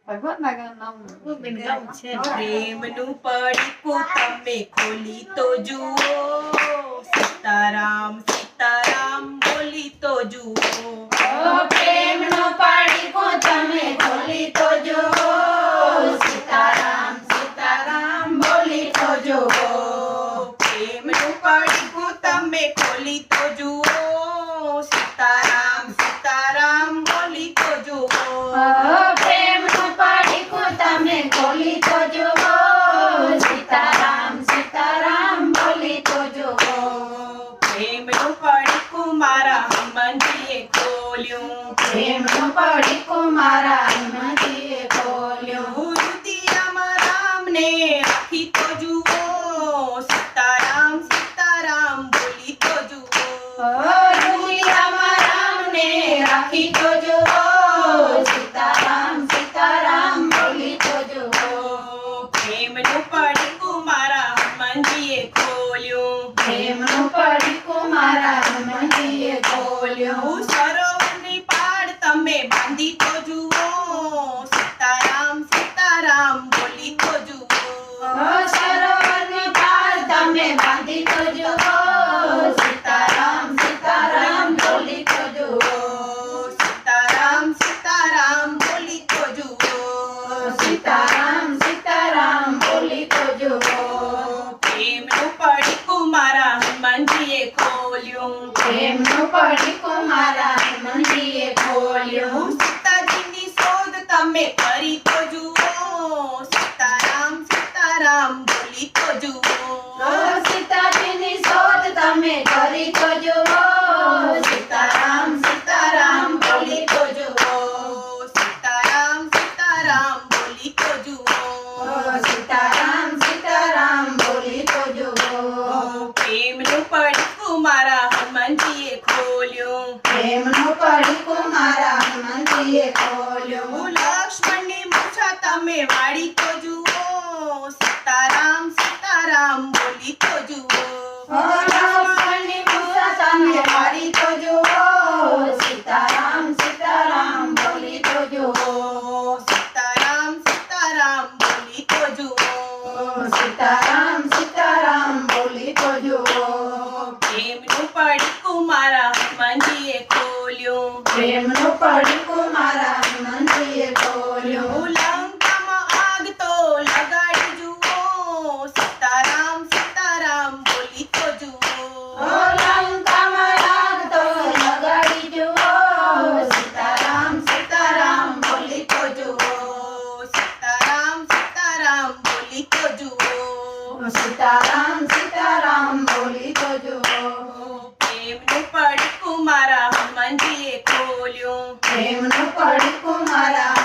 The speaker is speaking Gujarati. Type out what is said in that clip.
ભગવાનના નામનું છે પ્રેમનું પડીકું તમે ખોલી તો જુઓ સીતારામ સીતારામ બોલી તો જુઓ પ્રેમનું પડીકું તમે ખોલી તો જુઓ સીતારામ સીતારામ બોલી તો જુઓ પ્રેમનું પડીકું તમે ખોલી તો જુઓ સીતારામ સીતારામ બોલી તો જુઓ પ્રેમનું પડીકું તમે ખોલી તો જુઓ સીતારામ સીતારામ બોલી તો જુઓ પ્રેમનું પડીકું મારા હનુમાનજીએ ખોલ્યું પ્રેમનું પડીકું મારા હનુમાનજીએ ખોલ્યું રુદિયામાં રામને રાખી તો જુઓ સીતારામ સીતારામ બોલી તો જુઓ રુદિયામાં રામને રાખી તો જુઓ સીતારામ સીતારામ બોલી તો જુઓ પ્રેમનું પડીકું મારા હનુમાનજીએ ખોલ્યું પ્રેમનું પડીકું મારા હનુમાનજીએ ખોલ્યું સરોવરની પાળ તમે બાંધી તો જુઓ સીતારામ સીતારામ બોલી તો જુઓ સરોવરની પાળ તમે બાંધી તો જુઓ સીતારામ સીતારામ બોલી તો જુઓ સીતારામ સીતારામ બોલી તો જુઓ સીતારામ સીતારામ બોલી તો જુઓ પ્રેમનું પડીકું મારા હનુમાનજીએ ખોલ્યું પ્રેમનું પડીકું મારા હનુમાનજીએ ખોલ્યું સીતાજીની શોધ તમે કરી તો જુઓ સીતારામ સીતારામ બોલી તો જુઓ સીતાજીની શોધ તમે કરી તો જુઓ સીતારામ સીતારામ બોલી તો જુઓ સીતારામ સીતારામ બોલી તો જુઓ સીતારામ સીતારામ બોલી તો જુઓ પ્રેમનું પડીકું મારા હનુમાનજીએ ખોલ્યું પ્રેમનું પડીકું મારા હનુમાનજીએ ખોલ્યું લક્ષ્મણની મૂછા તમે વાળી તો જુઓ સીતારામ સીતારામ બોલી તો જુઓ લક્ષ્મણની મૂછા તમે વાળી તો જુઓ સીતારામ સીતારામ બોલી તો જુઓ સીતારામ સીતારામ બોલી તો જુઓ સીતારામ સીતારામ બોલી તો જુઓ પ્રેમનું પડીકું મારા હનુમાનજીએ ખોલ્યું પ્રેમનું પડીકું મારા હનુમાનજીએ ખોલ્યું લંકામાં આગ તો લગાડી જુઓ સીતારામ સીતારામ બોલી તો જુઓ લંકામાં આગ તો લગાડી જુઓ સીતારામ સીતારામ બોલી તો જુઓ સીતારામ સીતારામ બોલી તો જુઓ સીતારામ સીતારામ બોલી તો જુઓ પ્રેમનું પડીકું મારા હનુમાનજીએ ખોલ્યું પ્રેમનું પડીકું મારા